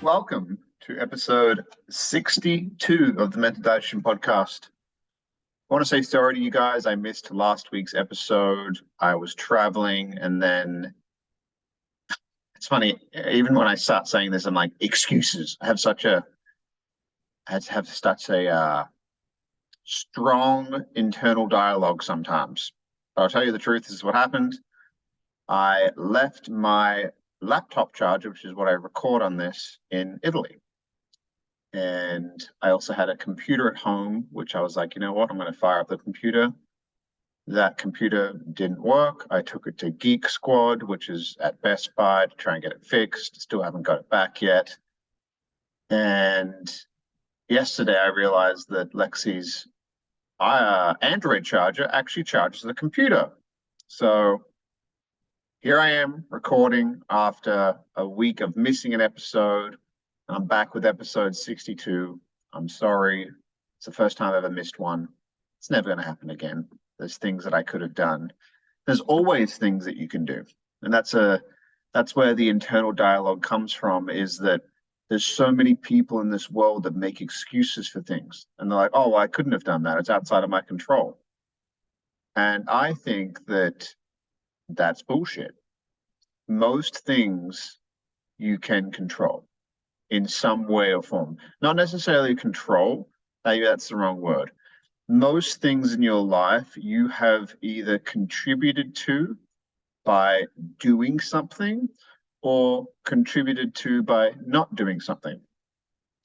Welcome to episode 62 of the Mental Dietitian podcast. I want to say sorry to you guys. I missed last week's episode. I was traveling, and then it's funny, even when I start saying this, I'm like, excuses. I had to have such a strong internal dialogue sometimes. But I'll tell you the truth, this is what happened. I left my laptop charger, which is what I record on this, in Italy. And I also had a computer at home, which I was like, you know what, I'm going to fire up the computer. That computer didn't work. I took it to Geek Squad, which is at Best Buy, to try and get it fixed. Still haven't got it back yet. And yesterday I realized that Lexi's Android charger actually charges the computer. So here I am recording after a week of missing an episode. I'm back with episode 62. I'm sorry. It's the first time I've ever missed one. It's never going to happen again. There's things that I could have done. There's always things that you can do. And that's where the internal dialogue comes from, is that there's so many people in this world that make excuses for things. And they're like, oh, well, I couldn't have done that. It's outside of my control. And I think that that's bullshit. Most things you can control in some way or form. Not necessarily control, maybe that's the wrong word. Most things in your life you have either contributed to by doing something or contributed to by not doing something.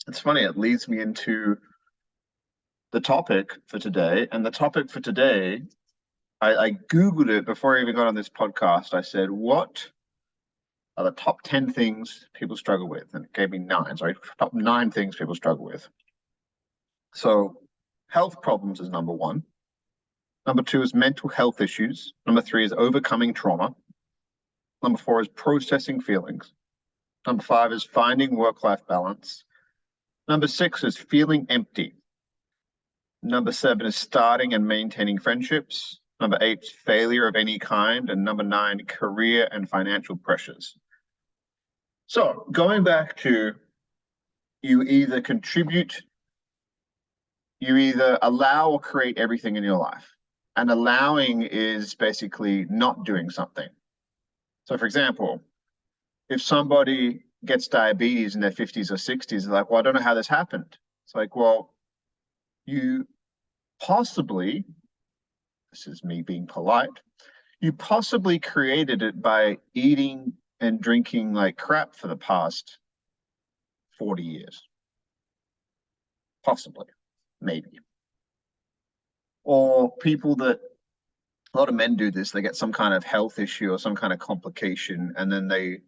It's funny, it leads me into the topic for today. And the topic for today, I Googled it before I even got on this podcast. I said, what are the top 10 things people struggle with? And it gave me 9, sorry, top 9 things people struggle with. So health problems is number 1. Number 2 is mental health issues. Number 3 is overcoming trauma. Number 4 is processing feelings. Number 5 is finding work-life balance. Number 6 is feeling empty. Number 7 is starting and maintaining friendships. Number 8 is failure of any kind. And number 9, career and financial pressures. So going back to, you either allow or create everything in your life. And allowing is basically not doing something. So for example, if somebody gets diabetes in their 50s or 60s, they're like, well, I don't know how this happened. It's like, well, you possibly, this is me being polite, you possibly created it by eating and drinking like crap for the past 40 years. Possibly, maybe. Or people that, a lot of men do this, they get some kind of health issue or some kind of complication, and then they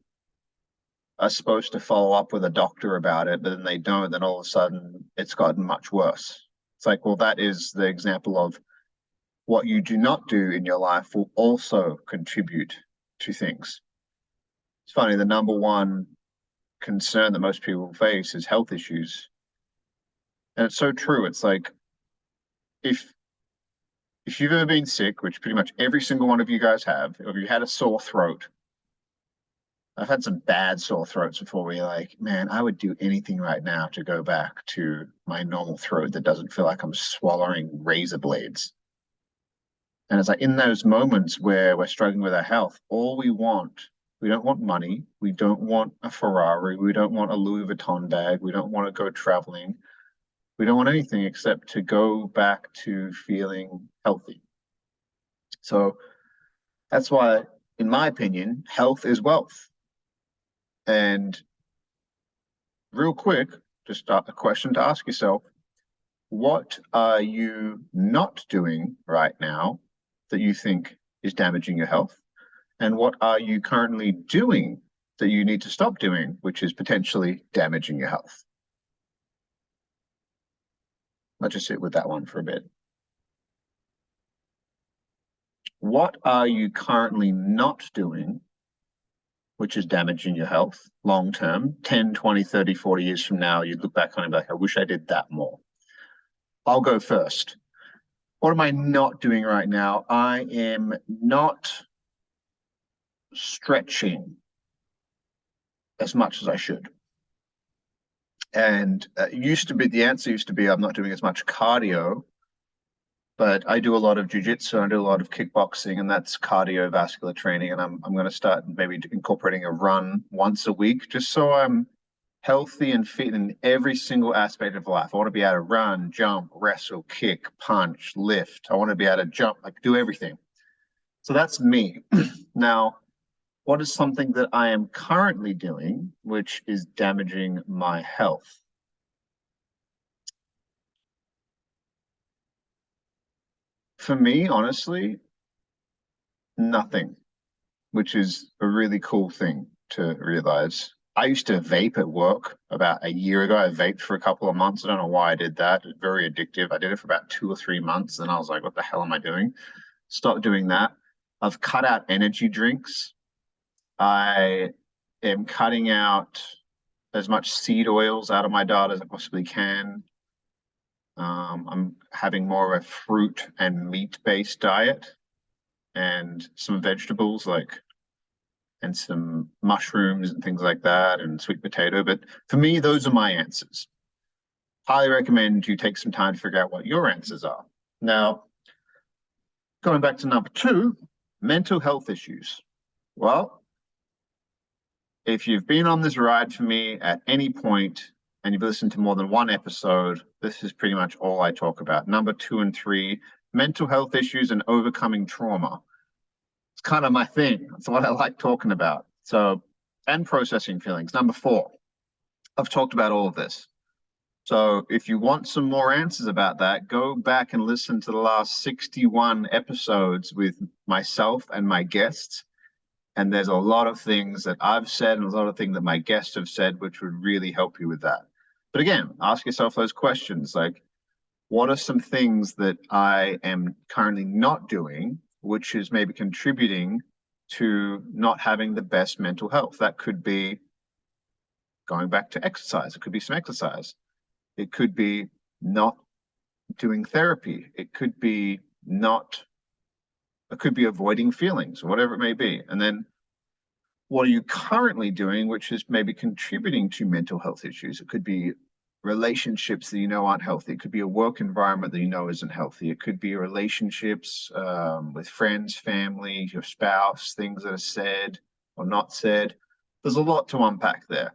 are supposed to follow up with a doctor about it, but then they don't, then all of a sudden it's gotten much worse. It's like, well, that is the example of what you do not do in your life will also contribute to things. It's funny, the number 1 concern that most people face is health issues. And it's so true. It's like, if you've ever been sick, which pretty much every single one of you guys have, or if you had a sore throat, I've had some bad sore throats before where you're like, man, I would do anything right now to go back to my normal throat that doesn't feel like I'm swallowing razor blades. And it's like in those moments where we're struggling with our health, all we don't want money, we don't want a Ferrari, we don't want a Louis Vuitton bag, we don't want to go traveling, we don't want anything except to go back to feeling healthy. So that's why, in my opinion, health is wealth. And real quick, just a question to ask yourself, what are you not doing right now that you think is damaging your health? And what are you currently doing that you need to stop doing, which is potentially damaging your health? Let's just sit with that one for a bit. What are you currently not doing which is damaging your health long term? 10, 20, 30, 40 years from now, you look back on it and be like, I wish I did that more. I'll go first. What am I not doing right now? I am not stretching as much as I should. And the answer used to be, I'm not doing as much cardio, but I do a lot of jujitsu, I do a lot of kickboxing, and that's cardiovascular training. And I'm going to start maybe incorporating a run once a week, just so I'm healthy and fit in every single aspect of life. I want to be able to run, jump, wrestle, kick, punch, lift. I want to be able to jump, like do everything. So that's me. Now, what is something that I am currently doing, which is damaging my health? For me, honestly, nothing, which is a really cool thing to realize. I used to vape at work about a year ago. I vaped for a couple of months. I don't know why I did that. It's very addictive. I did it for about 2 or 3 months. And I was like, what the hell am I doing? Stopped doing that. I've cut out energy drinks. I am cutting out as much seed oils out of my diet as I possibly can. I'm having more of a fruit and meat-based diet and some vegetables and some mushrooms and things like that and sweet potato. But for me, those are my answers. Highly recommend you take some time to figure out what your answers are. Now, going back to number 2, mental health issues. Well, if you've been on this ride for me at any point and you've listened to more than one episode, this is pretty much all I talk about. Number 2 and 3, mental health issues and overcoming trauma. It's kind of my thing. It's what I like talking about. So, and processing feelings. Number 4, I've talked about all of this. So if you want some more answers about that, go back and listen to the last 61 episodes with myself and my guests. And there's a lot of things that I've said and a lot of things that my guests have said, which would really help you with that. But again, ask yourself those questions like, what are some things that I am currently not doing, which is maybe contributing to not having the best mental health? That could be going back to exercise. It could be some exercise. It could be not doing therapy. It could be avoiding feelings, whatever it may be. And then what are you currently doing, which is maybe contributing to mental health issues? It could be relationships that you know aren't healthy. It could be a work environment that you know isn't healthy. It could be relationships with friends, family, your spouse, things that are said or not said. There's a lot to unpack there.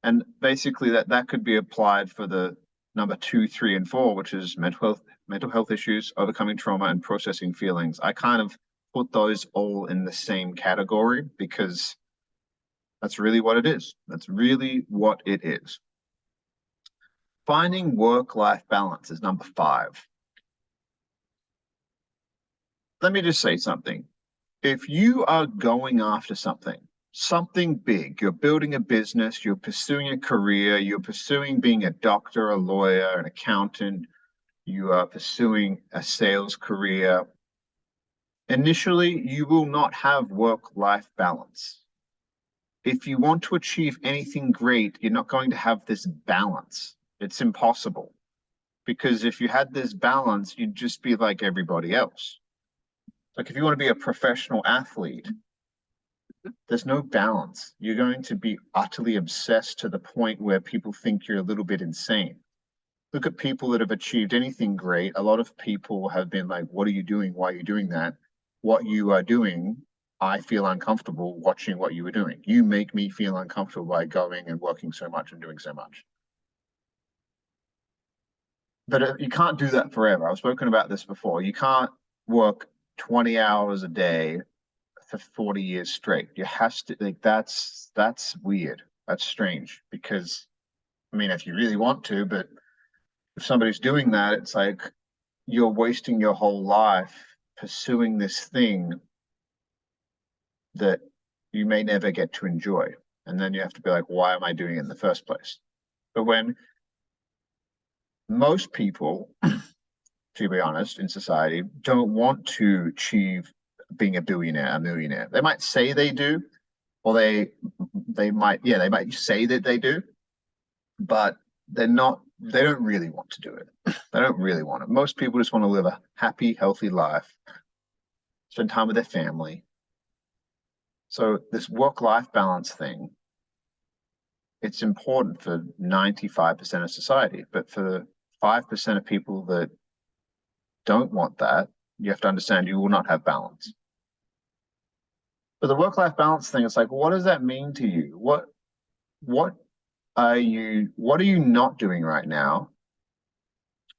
And basically that could be applied for the number 2, 3, and 4, which is mental health issues, overcoming trauma, and processing feelings. I kind of put those all in the same category because that's really what it is. That's really what it is. Finding work-life balance is number 5. Let me just say something. If you are going after something big, you're building a business, you're pursuing a career, you're pursuing being a doctor, a lawyer, an accountant, you are pursuing a sales career, initially, you will not have work-life balance. If you want to achieve anything great, you're not going to have this balance. It's impossible. Because if you had this balance, you'd just be like everybody else. Like if you want to be a professional athlete, there's no balance. You're going to be utterly obsessed to the point where people think you're a little bit insane. Look at people that have achieved anything great. A lot of people have been like, what are you doing? Why are you doing that? What you are doing, I feel uncomfortable watching what you are doing. You make me feel uncomfortable by going and working so much and doing so much. But you can't do that forever. I've spoken about this before. You can't work 20 hours a day for 40 years straight. You have to, like, that's weird. That's strange because, I mean, if you really want to, but if somebody's doing that, it's like you're wasting your whole life pursuing this thing that you may never get to enjoy. And then you have to be like, why am I doing it in the first place? But when most people, to be honest, in society, don't want to achieve being a billionaire, a millionaire. They might say they do, or they might say that they do, but they don't really want to do it. They don't really want it. Most people just want to live a happy, healthy life, spend time with their family. So this work-life balance thing it's important for 95% of society, but for 5% of people that don't want that, you have to understand you will not have balance. But the work-life balance thing, it's like, what does that mean to you? What are you not doing right now,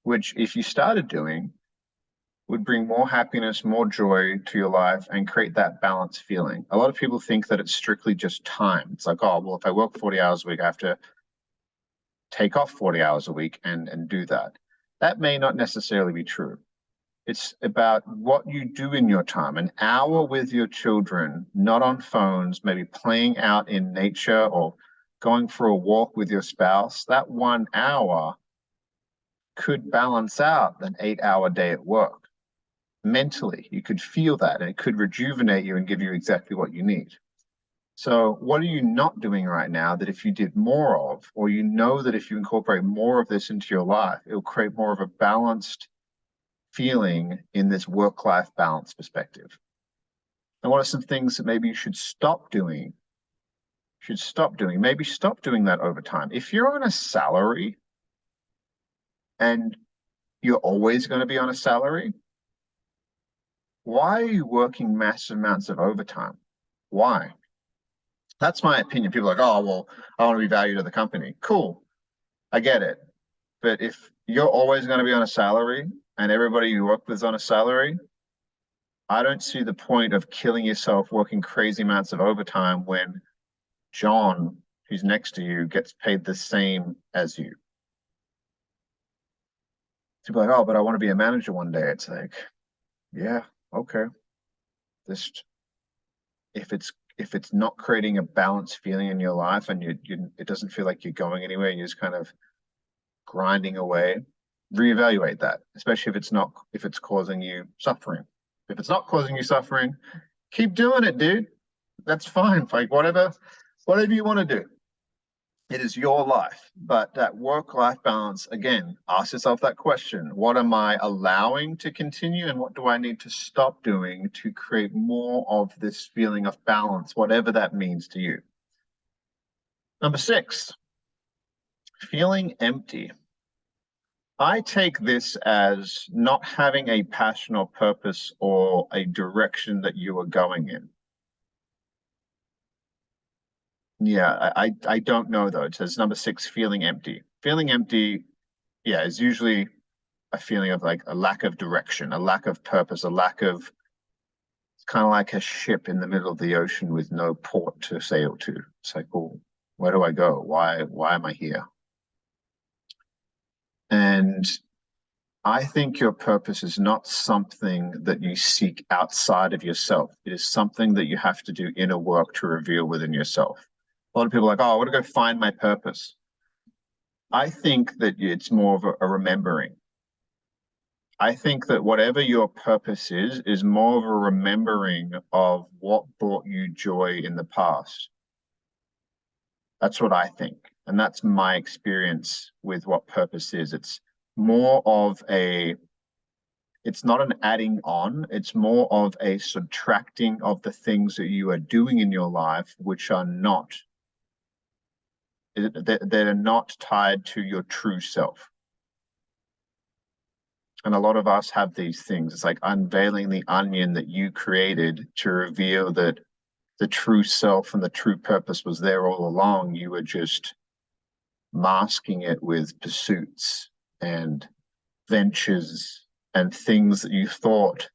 which if you started doing would bring more happiness, more joy to your life and create that balance feeling? A lot of people think that it's strictly just time. It's like, oh, well, if I work 40 hours a week, I have to take off 40 hours a week and do that. That may not necessarily be true. It's about what you do in your time. An hour with your children, not on phones, maybe playing out in nature or going for a walk with your spouse, that 1 hour could balance out an 8-hour day at work. Mentally, you could feel that, and it could rejuvenate you and give you exactly what you need. So what are you not doing right now that if you did more of, or you know that if you incorporate more of this into your life, it'll create more of a balanced feeling in this work-life balance perspective? And what are some things that maybe you should stop doing? Maybe stop doing that over time. If you're on a salary and you're always going to be on a salary, why are you working massive amounts of overtime? Why? That's my opinion. People are like, oh, well, I want to be valued at the company. Cool. I get it. But if you're always going to be on a salary and everybody you work with is on a salary, I don't see the point of killing yourself working crazy amounts of overtime when John, who's next to you, gets paid the same as you. People are like, oh, but I want to be a manager one day. It's like, yeah, okay. Just if it's not creating a balanced feeling in your life and it doesn't feel like you're going anywhere, you're just kind of grinding away, reevaluate that, especially if it's causing you suffering. If it's not causing you suffering, keep doing it, dude. That's fine. Like whatever you want to do. It is your life. But that work-life balance, again, ask yourself that question. What am I allowing to continue and what do I need to stop doing to create more of this feeling of balance, whatever that means to you? Number 6, feeling empty. I take this as not having a passion or purpose or a direction that you are going in. Yeah, I don't know though. It says number 6, feeling empty. Feeling empty, yeah, is usually a feeling of like a lack of direction, a lack of purpose, it's kind of like a ship in the middle of the ocean with no port to sail to. It's like, well, where do I go? Why am I here? And I think your purpose is not something that you seek outside of yourself. It is something that you have to do inner work to reveal within yourself. A lot of people are like, oh, I want to go find my purpose. I think that it's more of a remembering. I think that whatever your purpose is more of a remembering of what brought you joy in the past. That's what I think. And that's my experience with what purpose is. It's more of it's not an adding on, it's more of a subtracting of the things that you are doing in your life, which are not, they're not tied to your true self. And a lot of us have these things. It's like unveiling the onion that you created to reveal that the true self and the true purpose was there all along. You were just masking it with pursuits and ventures and things that you thought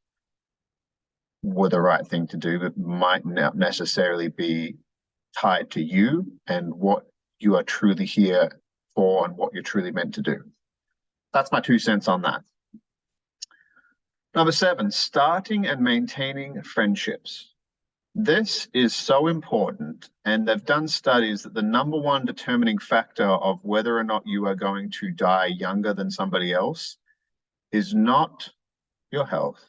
were the right thing to do, but might not necessarily be tied to you and what you are truly here for and what you're truly meant to do. That's my 2 cents on that. Number 7, starting and maintaining friendships. This is so important, and they've done studies that the number 1 determining factor of whether or not you are going to die younger than somebody else is not your health.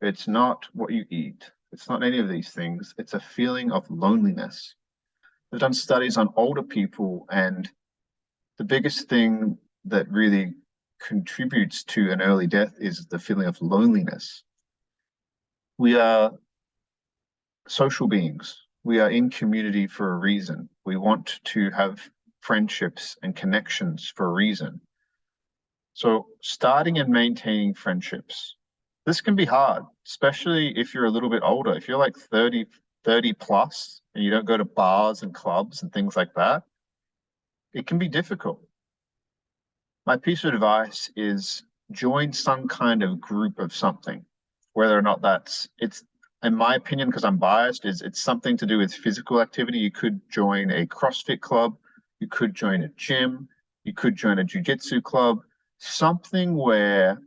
It's not what you eat. It's not any of these things. It's a feeling of loneliness. They've done studies on older people, and the biggest thing that really contributes to an early death is the feeling of loneliness. We are social beings. We are in community for a reason. We want to have friendships and connections for a reason. So starting and maintaining friendships, this can be hard, especially if you're a little bit older. If you're like 30 plus and you don't go to bars and clubs and things like that, it can be difficult. My piece of advice is join some kind of group of something, whether or not it's in my opinion, because I'm biased, is it's something to do with physical activity. You could join a CrossFit club, you could join a gym, you could join a jiu-jitsu club, something where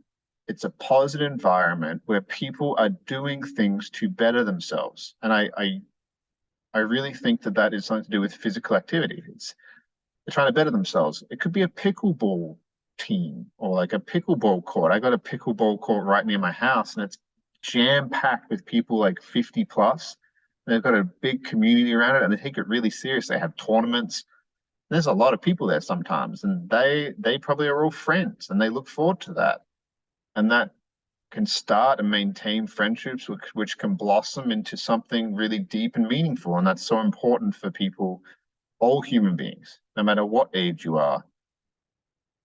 it's a positive environment where people are doing things to better themselves. And I really think that that is something to do with physical activity. They're trying to better themselves. It could be a pickleball team or like a pickleball court. I got a pickleball court right near my house, and it's jam-packed with people like 50 plus. They've got a big community around it, and they take it really serious. They have tournaments. There's a lot of people there sometimes, and they probably are all friends, and they look forward to that. And that can start and maintain friendships, which can blossom into something really deep and meaningful. And that's so important for people, all human beings, no matter what age you are.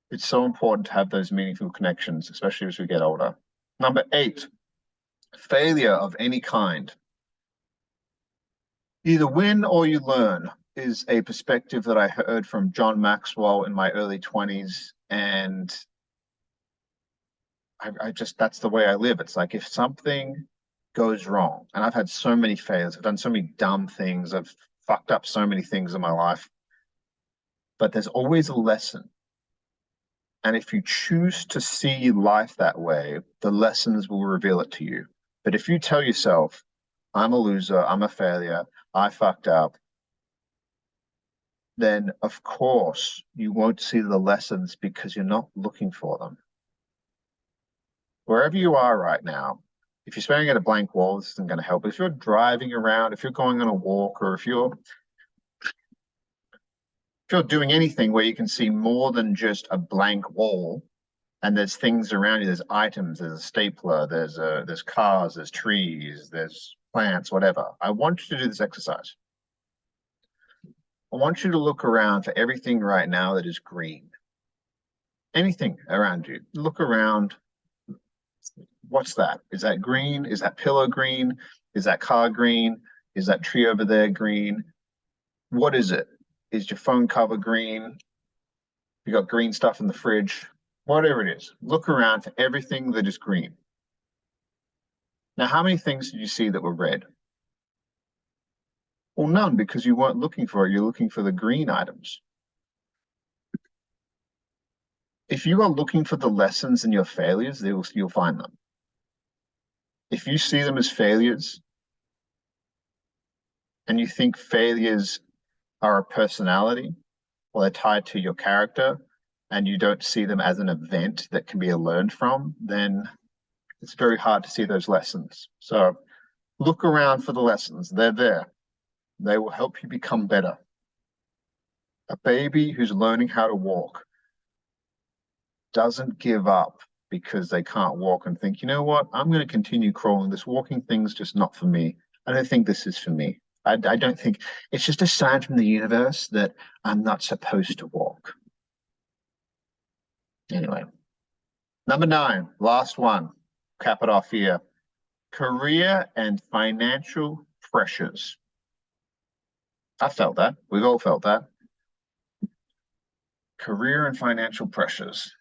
It's so important to have those meaningful connections, especially as we get older. Number 8, failure of any kind. Either win or you learn is a perspective that I heard from John Maxwell in my early 20s. And I just, that's the way I live. It's like if something goes wrong, and I've had so many failures, I've done so many dumb things, I've fucked up so many things in my life, but there's always a lesson. And if you choose to see life that way, the lessons will reveal it to you. But if you tell yourself, I'm a loser, I'm a failure, I fucked up, then of course you won't see the lessons because you're not looking for them. Wherever you are right now, if you're staring at a blank wall, this isn't going to help. If you're driving around, if you're going on a walk, or if you're doing anything where you can see more than just a blank wall, and there's things around you, there's items, there's a stapler, there's cars, there's trees, there's plants, whatever. I want you to do this exercise. I want you to look around for everything right now that is green. Anything around you. Look around. What's that? Is that green? Is that pillow green? Is that car green? Is that tree over there green? What is it? Is your phone cover green? You got green stuff in the fridge? Whatever it is, look around for everything that is green. Now, how many things did you see that were red? Well, none, because you weren't looking for it. You're looking for the green items. If you are looking for the lessons in your failures, you'll find them. If you see them as failures and you think failures are a personality or they're tied to your character and you don't see them as an event that can be learned from, then it's very hard to see those lessons. So look around for the lessons. They're there. They will help you become better. A baby who's learning how to walk doesn't give up because they can't walk and think, you know what, I'm going to continue crawling. This walking thing's just not for me. I don't think this is for me. I don't think it's just a sign from the universe that I'm not supposed to walk. Anyway, number 9, last one, cap it off here. Career and financial pressures. I felt that. We've all felt that. Career and financial pressures.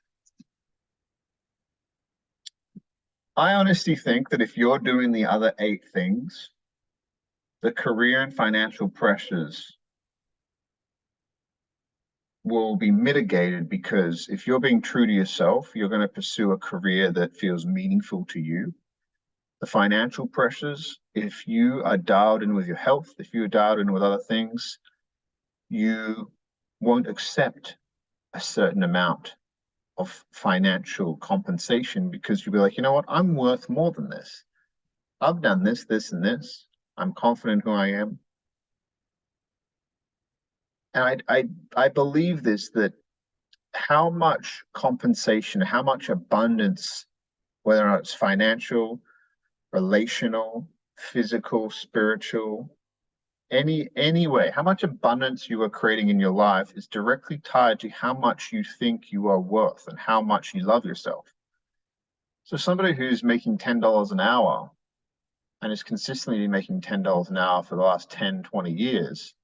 I honestly think that if you're doing the other 8 things, the career and financial pressures will be mitigated, because if you're being true to yourself, you're going to pursue a career that feels meaningful to you. The financial pressures, if you are dialed in with your health, if you're dialed in with other things, you won't accept a certain amount of financial compensation, because you'll be like, you know what, I'm worth more than this. I've done this, this, and this. I'm confident who I am. And I believe this, that how much compensation, how much abundance, whether or not it's financial, relational, physical, spiritual, any way, how much abundance you are creating in your life is directly tied to how much you think you are worth and how much you love yourself. So somebody who's making $10 an hour and is consistently making $10 an hour for the last 10, 20 years,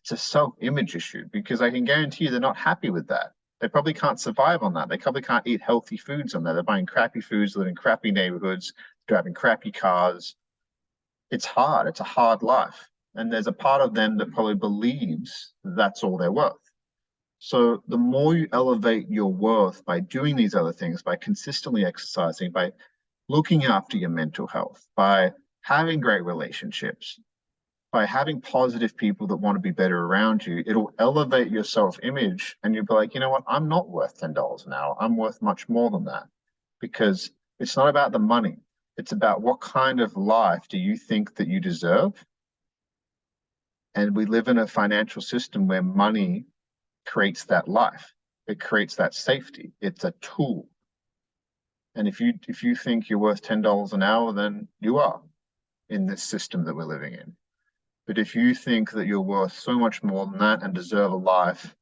it's a self-image issue, because I can guarantee you they're not happy with that. They probably can't survive on that. They probably can't eat healthy foods on that. They're buying crappy foods, living in crappy neighborhoods, driving crappy cars. It's hard. It's a hard life. And there's a part of them that probably believes that's all they're worth. So the more you elevate your worth by doing these other things, by consistently exercising, by looking after your mental health, by having great relationships, by having positive people that want to be better around you, it'll elevate your self-image, and you'll be like, you know what, I'm not worth $10 an hour. I'm worth much more than that, because it's not about the money. It's about what kind of life do you think that you deserve? And we live in a financial system where money creates that life. It creates that safety. It's a tool. And if you think you're worth $10 an hour, then you are in this system that we're living in. But if you think that you're worth so much more than that and deserve a life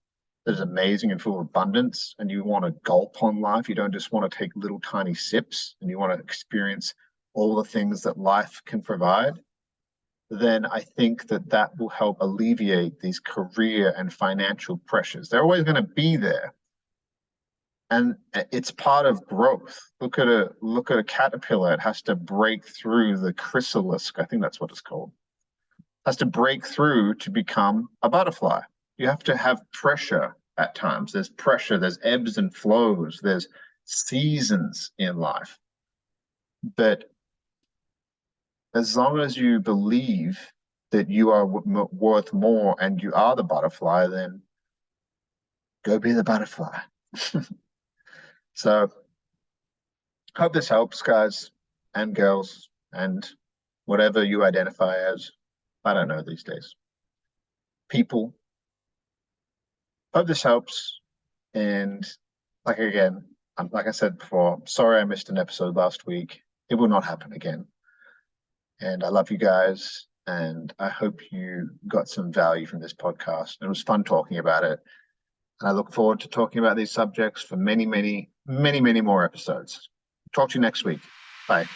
that is amazing and full of abundance, and you want to gulp on life, you don't just want to take little tiny sips, and you want to experience all the things that life can provide, then I think that that will help alleviate these career and financial pressures. They're always going to be there. And it's part of growth. Look at a caterpillar. It has to break through the chrysalis. I think that's what it's called. Has to break through to become a butterfly. You have to have pressure at times. There's pressure, there's ebbs and flows, there's seasons in life. But as long as you believe that you are worth more and you are the butterfly, then go be the butterfly. So hope this helps, guys and girls, and whatever you identify as. I don't know these days. People. Hope this helps. And like I said before, sorry I missed an episode last week. It will not happen again. And I love you guys. And I hope you got some value from this podcast. It was fun talking about it. And I look forward to talking about these subjects for many, many, many, many more episodes. Talk to you next week. Bye.